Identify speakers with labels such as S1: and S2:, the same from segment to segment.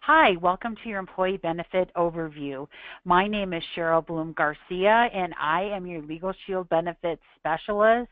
S1: Hi, welcome to your employee benefit overview. My name is Cheryl Garcia, and I am your LegalShield benefits specialist.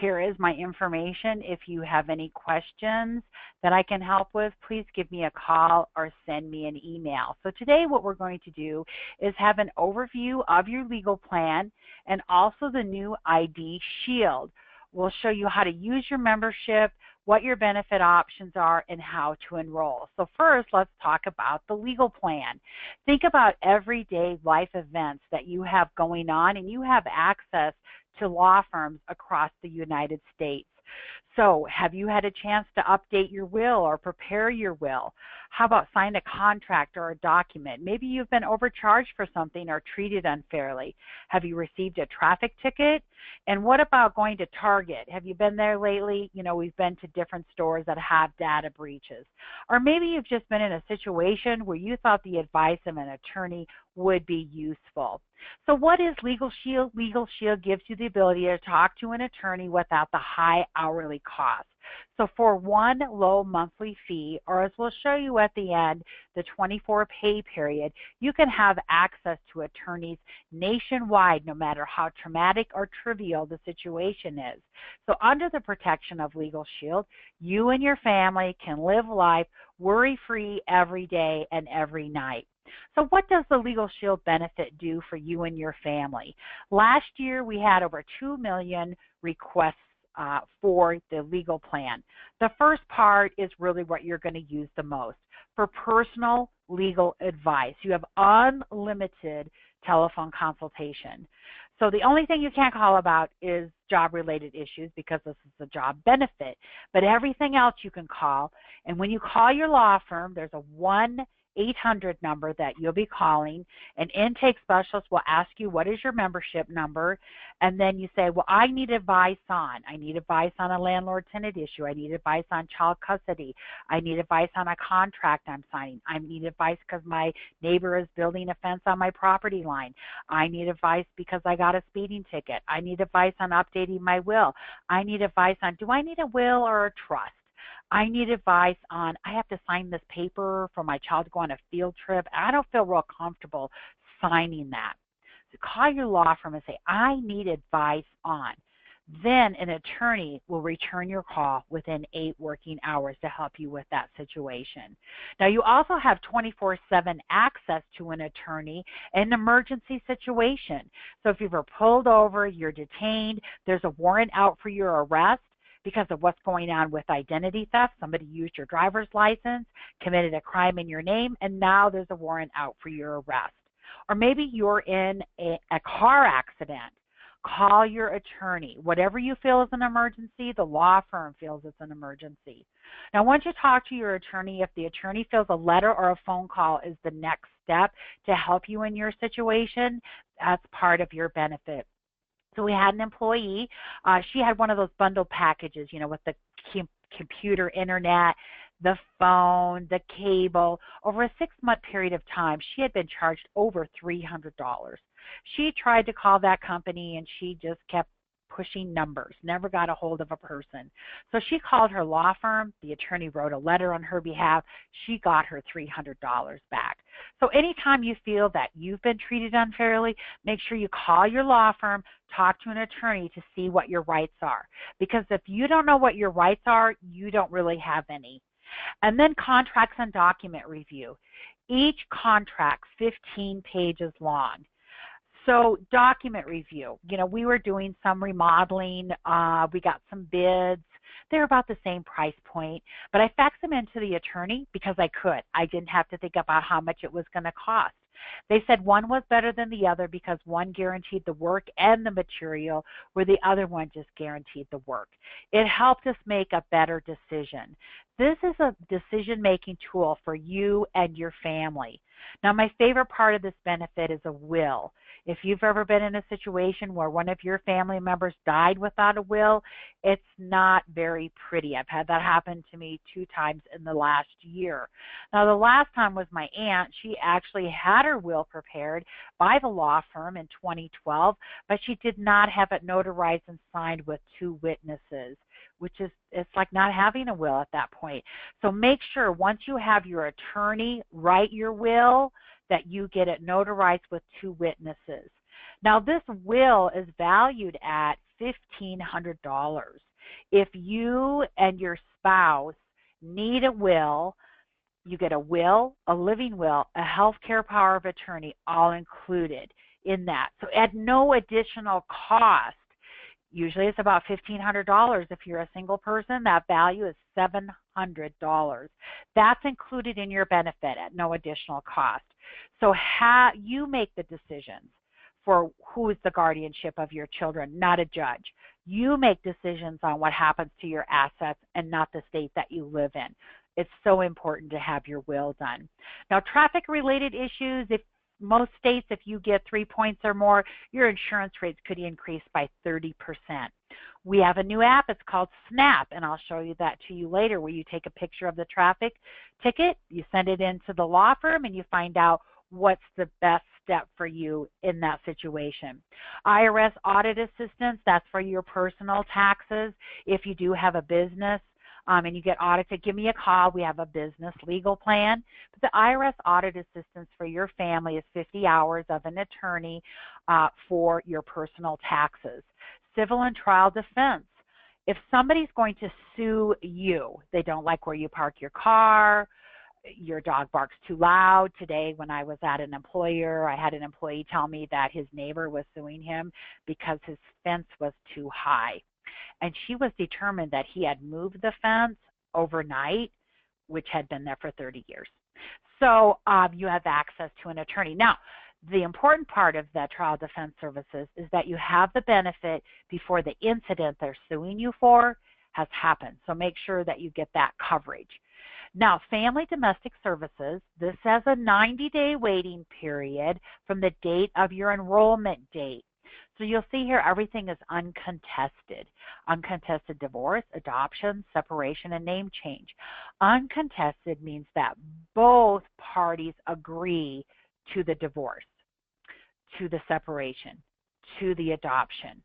S1: Here is my information. If you have any questions that I can help with, please give me a call or send me an email. So today what we're going to do is have an overview of your legal plan and also the new ID Shield. We'll show you how to use your membership, what your benefit options are, and how to enroll. So first, let's talk about the legal plan. Think about everyday life events that you have going on, and you have access to law firms across the United States. So have you had a chance to update your will or prepare your will? How about sign a contract or a document? Maybe you've been overcharged for something or treated unfairly. Have you received a traffic ticket? And what about going to Target? Have you been there lately? You know, we've been to different stores that have data breaches. Or maybe you've just been in a situation where you thought the advice of an attorney would be useful. So what is LegalShield? LegalShield gives you the ability to talk to an attorney without the high hourly cost. So for one low monthly fee, or as we'll show you at the end, the 24 pay period, you can have access to attorneys nationwide no matter how traumatic or trivial the situation is. So under the protection of LegalShield, you and your family can live life worry-free every day and every night. So what does the LegalShield benefit do for you and your family? Last year we had over 2 million requests for the legal plan. The first part is really what you're going to use the most. For personal legal advice, you have unlimited telephone consultation. So the only thing you can't call about is job-related issues because this is a job benefit. But everything else you can call. And when you call your law firm, there's a 1-800 number that you'll be calling. An intake specialist will ask you, what is your membership number? And then you say, well, I need advice on. I need advice on a landlord-tenant issue. I need advice on child custody. I need advice on a contract I'm signing. I need advice because my neighbor is building a fence on my property line. I need advice because I got a speeding ticket. I need advice on updating my will. I need advice on, do I need a will or a trust? I need advice on, I have to sign this paper for my child to go on a field trip. I don't feel real comfortable signing that. So call your law firm and say, I need advice on. Then an attorney will return your call within 8 working hours to help you with that situation. Now you also have 24/7 access to an attorney in an emergency situation. So if you were pulled over, you're detained, there's a warrant out for your arrest, because of what's going on with identity theft. Somebody used your driver's license, committed a crime in your name, and now there's a warrant out for your arrest. Or maybe you're in a car accident. Call your attorney. Whatever you feel is an emergency, the law firm feels it's an emergency. Now, once you talk to your attorney, if the attorney feels a letter or a phone call is the next step to help you in your situation, that's part of your benefit. So we had an employee, she had one of those bundle packages, you know, with the computer, internet, the phone, the cable. Over a 6-month period of time, she had been charged over $300. She tried to call that company and she just kept pushing numbers, never got a hold of a person. So she called her law firm. The attorney wrote a letter on her behalf. She got her $300 back. So anytime you feel that you've been treated unfairly, make sure you call your law firm, talk to an attorney to see what your rights are. Because if you don't know what your rights are, you don't really have any. And then contracts and document review. Each contract 15 pages long. So document review, you know, we were doing some remodeling, we got some bids. They're about the same price point, but I faxed them into the attorney because I could. I didn't have to think about how much it was going to cost. They said one was better than the other because one guaranteed the work and the material, where the other one just guaranteed the work. It helped us make a better decision. This is a decision-making tool for you and your family. Now, my favorite part of this benefit is a will. If you've ever been in a situation where one of your family members died without a will, it's not very pretty. I've had that happen to me 2 times in the last year. Now, the last time was my aunt. She actually had her will prepared by the law firm in 2012, but she did not have it notarized and signed with 2 witnesses. which is, it's like not having a will at that point. So make sure once you have your attorney write your will that you get it notarized with 2 witnesses. Now this will is valued at $1,500. If you and your spouse need a will, you get a will, a living will, a healthcare power of attorney, all included in that. So at no additional cost. Usually it's about $1,500. If you're a single person, that value is $700. That's included in your benefit at no additional cost. So you make the decisions for who is the guardianship of your children, not a judge. You make decisions on what happens to your assets and not the state that you live in. It's so important to have your will done. Now, traffic-related issues, if most states, if you get 3 points or more, your insurance rates could increase by 30%. We have a new app. It's called Snap, and I'll show you that to you later, where you take a picture of the traffic ticket, you send it into the law firm, and you find out what's the best step for you in that situation. IRS audit assistance, that's for your personal taxes. If you do have a business, and you get audited, give me a call. We have a business legal plan. But the IRS audit assistance for your family is 50 hours of an attorney for your personal taxes. Civil and trial defense. If somebody's going to sue you, they don't like where you park your car, your dog barks too loud. Today when I was at an employer, I had an employee tell me that his neighbor was suing him because his fence was too high. And she was determined that he had moved the fence overnight, which had been there for 30 years. So you have access to an attorney. Now, the important part of the trial defense services is that you have the benefit before the incident they're suing you for has happened. So make sure that you get that coverage. Now, family domestic services, this has a 90-day waiting period from the date of your enrollment date. So you'll see here everything is uncontested. Uncontested divorce, adoption, separation, and name change. Uncontested means that both parties agree to the divorce, to the separation, to the adoption.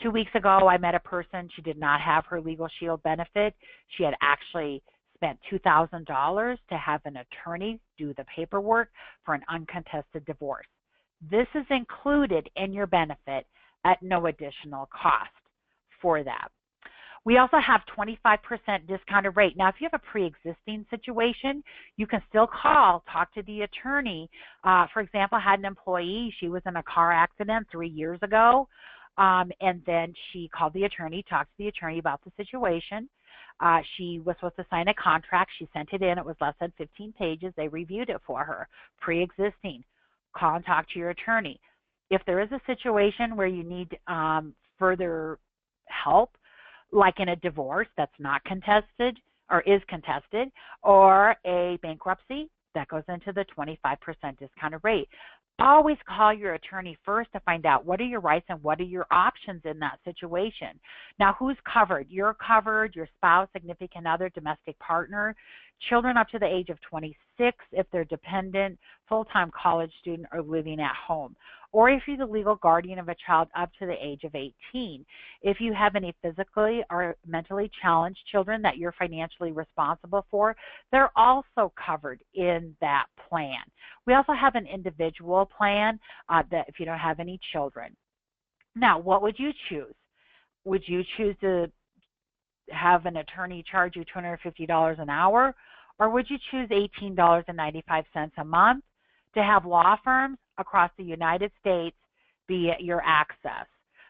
S1: 2 weeks ago, I met a person. She did not have her LegalShield benefit. She had actually spent $2,000 to have an attorney do the paperwork for an uncontested divorce. This is included in your benefit at no additional cost for that. We also have 25% discounted rate. Now, if you have a pre-existing situation, you can still call, talk to the attorney. For example, I had an employee. She was in a car accident 3 years ago, and then she called the attorney, talked to the attorney about the situation. She was supposed to sign a contract. She sent it in. It was less than 15 pages. They reviewed it for her, pre-existing. Call and talk to your attorney. If there is a situation where you need further help, like in a divorce that's not contested or is contested, or a bankruptcy, that goes into the 25% discounted rate. Always call your attorney first to find out what are your rights and what are your options in that situation. Now, who's covered? You're covered, your spouse, significant other, domestic partner, children up to the age of 26 if they're dependent, full-time college student, or living at home. Or if you're the legal guardian of a child up to the age of 18. If you have any physically or mentally challenged children that you're financially responsible for, they're also covered in that plan. We also have an individual plan that if you don't have any children. Now, what would you choose? Would you choose to have an attorney charge you $250 an hour, or would you choose $18.95 a month to have law firms across the United States be at your access?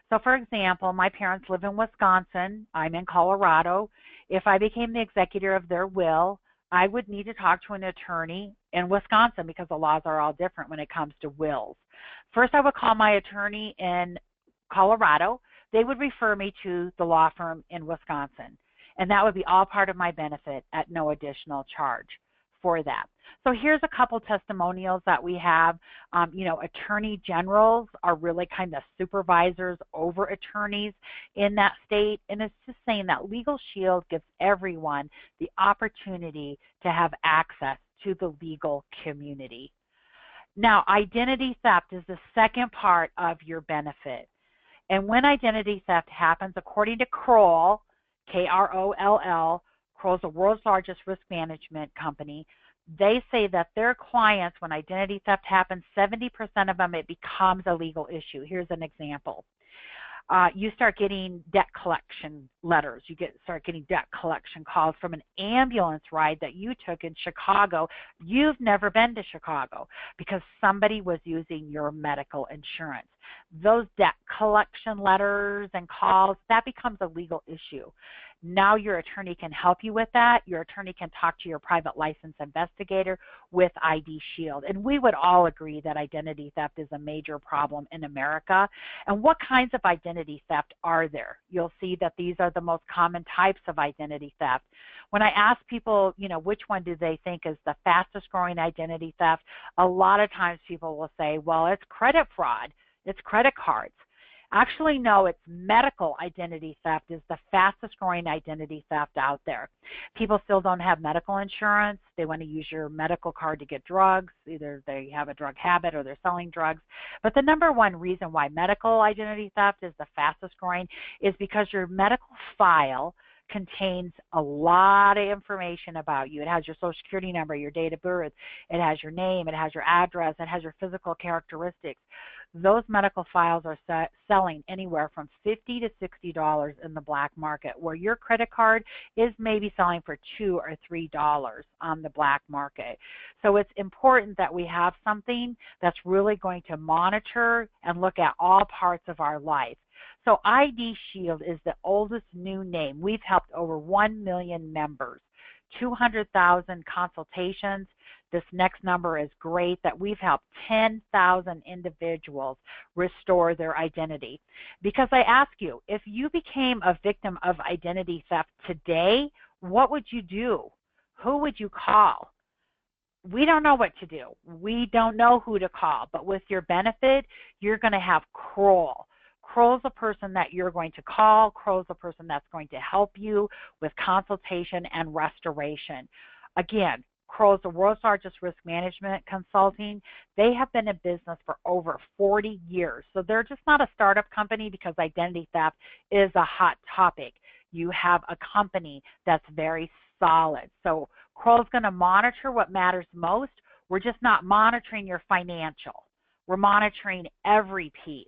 S1: So, for example, my parents live in Wisconsin. I'm in Colorado. If I became the executor of their will, I would need to talk to an attorney in Wisconsin because the laws are all different when it comes to wills. First, I would call my attorney in Colorado. They would refer me to the law firm in Wisconsin, and that would be all part of my benefit at no additional charge for that. So here's a couple testimonials that we have. Attorney generals are really kind of supervisors over attorneys in that state, and it's just saying that LegalShield gives everyone the opportunity to have access to the legal community. Now, identity theft is the second part of your benefit. And when identity theft happens, according to Kroll, Kroll. Kroll's the world's largest risk management company. They say that their clients, when identity theft happens, 70% of them, it becomes a legal issue. Here's an example. You start getting debt collection letters. You start getting debt collection calls from an ambulance ride that you took in Chicago. You've never been to Chicago because somebody was using your medical insurance. Those debt collection letters and calls, that becomes a legal issue. Now your attorney can help you with that. Your attorney can talk to your private licensed investigator with ID Shield. And we would all agree that identity theft is a major problem in America. And what kinds of identity theft are there? You'll see that these are the most common types of identity theft. When I ask people, which one do they think is the fastest growing identity theft, a lot of times people will say, well, it's credit fraud, it's credit cards. Actually, no, it's medical identity theft is the fastest growing identity theft out there. People still don't have medical insurance. They want to use your medical card to get drugs. Either they have a drug habit or they're selling drugs. But the number one reason why medical identity theft is the fastest growing is because your medical file contains a lot of information about you. It has your social security number, your date of birth, it has your name, it has your address, it has your physical characteristics. Those medical files are selling anywhere from $50 to $60 in the black market, where your credit card is maybe selling for $2 or $3 on the black market. So it's important that we have something that's really going to monitor and look at all parts of our life. So ID Shield is the oldest new name. We've helped over 1 million members, 200,000 consultations. This next number is great, that we've helped 10,000 individuals restore their identity. Because I ask you, if you became a victim of identity theft today, what would you do? Who would you call? We don't know what to do. We don't know who to call. But with your benefit, you're going to have Kroll. Kroll's the person that you're going to call. Kroll's the person that's going to help you with consultation and restoration. Again, Kroll's the world's largest risk management consulting. They have been in business for over 40 years. So they're just not a startup company because identity theft is a hot topic. You have a company that's very solid. So Kroll's going to monitor what matters most. We're just not monitoring your financial. We're monitoring every piece.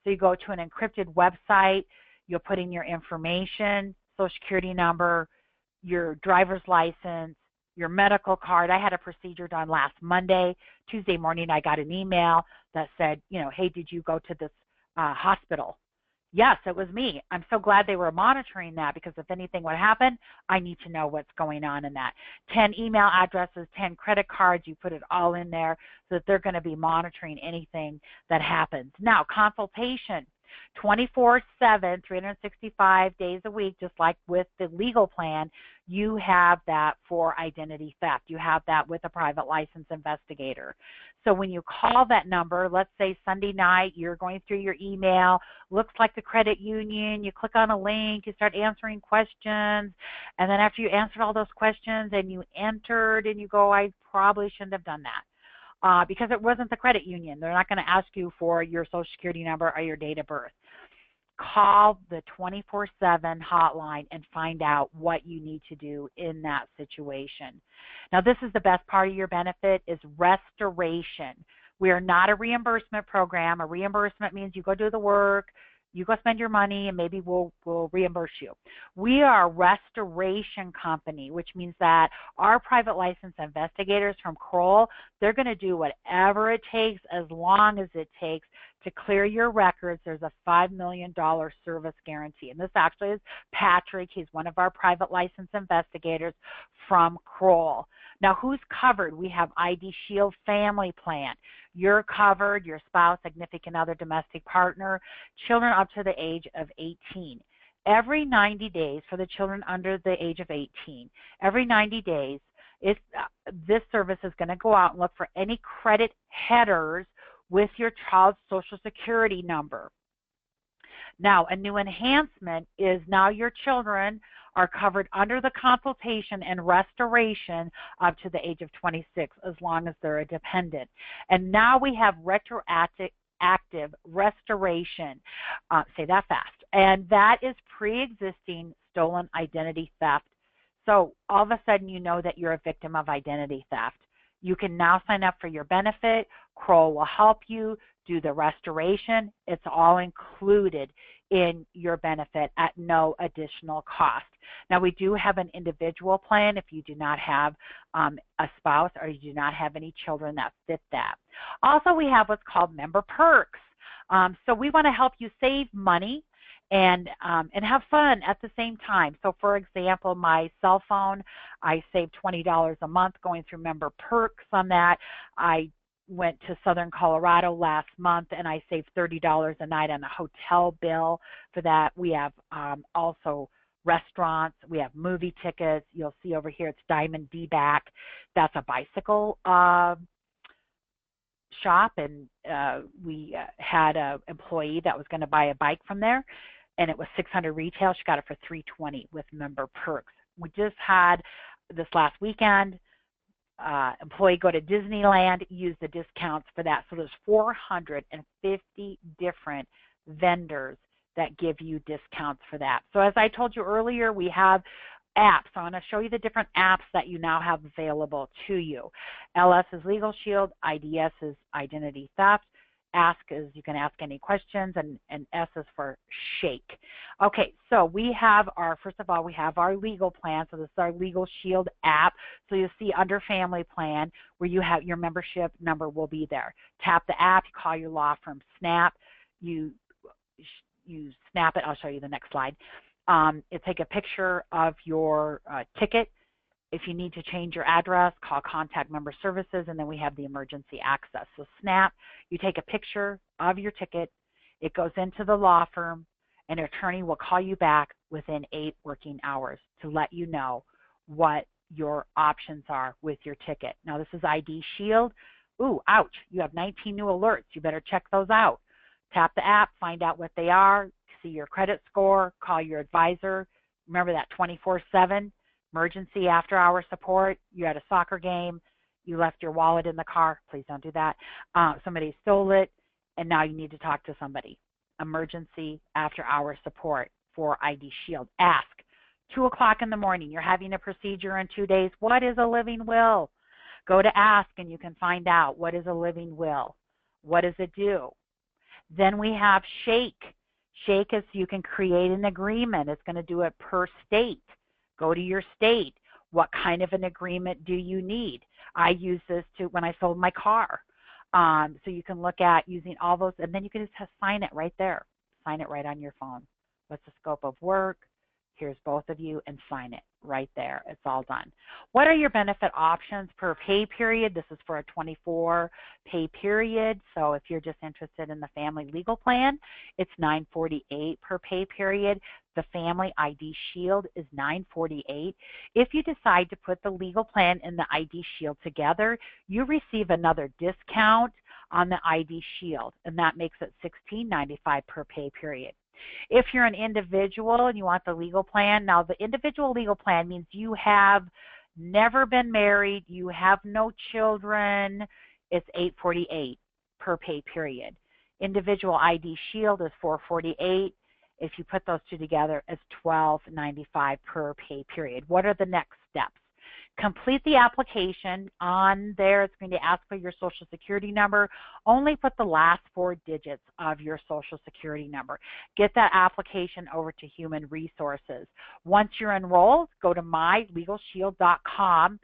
S1: So you go to an encrypted website, you'll put in your information, social security number, your driver's license, your medical card. I had a procedure done last Monday. Tuesday morning, I got an email that said, hey, did you go to this hospital? Yes, it was me. I'm so glad they were monitoring that, because if anything would happen, I need to know what's going on in that. 10 email addresses, 10 credit cards, you put it all in there so that they're going to be monitoring anything that happens. Now, consultation, 24/7, 365 days a week, just like with the legal plan, you have that for identity theft. You have that with a private licensed investigator. So when you call that number, let's say Sunday night, you're going through your email, looks like the credit union, you click on a link, you start answering questions, and then after you answered all those questions and you entered and you go, I probably shouldn't have done that. Because it wasn't the credit union. They're not going to ask you for your social security number or your date of birth. Call the 24/7 hotline and find out what you need to do in that situation. Now, this is the best part of your benefit, is restoration. We are not a reimbursement program. A reimbursement means you go do the work, you go spend your money, and maybe we'll reimburse you. We are a restoration company, which means that our private licensed investigators from Kroll, they're going to do whatever it takes, as long as it takes, to clear your records. There's a $5 million service guarantee. And this actually is Patrick. He's one of our private licensed investigators from Kroll. Now, who's covered? We have ID Shield Family Plan. You're covered, your spouse, significant other, domestic partner, children up to the age of 18. Every 90 days for the children under the age of 18, every 90 days, this service is going to go out and look for any credit headers with your child's social security number. Now, a new enhancement is now your children are covered under the consultation and restoration up to the age of 26, as long as they're a dependent. And now we have retroactive restoration. Say that fast. And that is pre-existing stolen identity theft. So all of a sudden you know that you're a victim of identity theft. You can now sign up for your benefit. Kroll will help you do the restoration. It's all included in your benefit at no additional cost. Now, we do have an individual plan if you do not have a spouse or you do not have any children that fit that. Also, we have what's called member perks. So we want to help you save money and have fun at the same time. So for example, my cell phone, I save $20 a month going through member perks on that. I went to Southern Colorado last month and I saved $30 a night on a hotel bill for that. We have also restaurants, we have movie tickets. You'll see over here it's Diamond D-Back. That's a bicycle shop, and we had an employee that was going to buy a bike from there, and it was $600 retail. She got it for $320 with member perks. We just had this last weekend, employee go to Disneyland, use the discounts for that. So there's 450 different vendors that give you discounts for that. So as I told you earlier, we have apps. So I'm going to show you the different apps that you now have available to you. LS is LegalShield, IDS is Identity Theft, Ask is you can ask any questions, and S is for Shake. Okay, so we have our, first of all, we have our legal plan. So this is our LegalShield app. So you'll see under Family Plan where you have your membership number will be there. Tap the app, you call your law firm Snap, you snap it. I'll show you the next slide. You take a picture of your ticket. If you need to change your address, call Contact Member Services, and then we have the emergency access. So Snap, you take a picture of your ticket. It goes into the law firm. An attorney will call you back within 8 working hours to let you know what your options are with your ticket. Now, this is ID Shield. Ooh, ouch, you have 19 new alerts. You better check those out. Tap the app, find out what they are, see your credit score, call your advisor. Remember that 24/7 emergency after-hour support. You had a soccer game, you left your wallet in the car. Please don't do that. Somebody stole it, and now you need to talk to somebody. Emergency after-hour support for ID Shield. Ask. 2 o'clock in the morning, you're having a procedure in 2 days. What is a living will? Go to Ask, and you can find out what is a living will. What does it do? Then we have Shake. Shake is you can create an agreement. It's going to do it per state. Go to your state. What kind of an agreement do you need? I use this to when I sold my car. So you can look at using all those, and then you can just sign it right there. Sign it right on your phone. What's the scope of work? Here's both of you, and sign it right there. It's all done. What are your benefit options per pay period? This is for a 24 pay period. So if you're just interested in the family legal plan, it's $948 per pay period. The family ID Shield is $948. If you decide to put the legal plan and the ID Shield together, you receive another discount on the ID Shield, and that makes it $16.95 per pay period. If you're an individual and you want the legal plan, now the individual legal plan means you have never been married, you have no children, it's $848 per pay period. Individual ID Shield is $448. If you put those two together, it's $12.95 per pay period. What are the next steps? Complete the application. On there, it's going to ask for your Social Security number. Only put the last 4 digits of your Social Security number. Get that application over to Human Resources. Once you're enrolled, go to mylegalshield.com.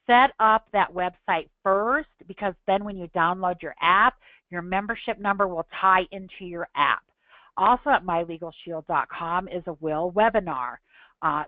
S1: Set up that website first, because then when you download your app, your membership number will tie into your app. Also at mylegalshield.com is a will webinar.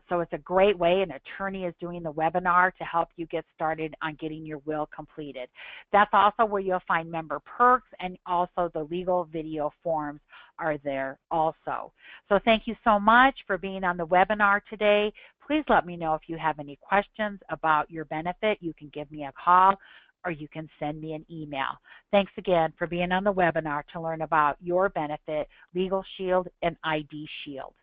S1: So it's a great way. An attorney is doing the webinar to help you get started on getting your will completed. That's also where you'll find member perks, and also the legal video forms are there also. So thank you so much for being on the webinar today. Please let me know if you have any questions about your benefit. You can give me a call, or you can send me an email. Thanks again for being on the webinar to learn about your benefit, LegalShield and ID Shield.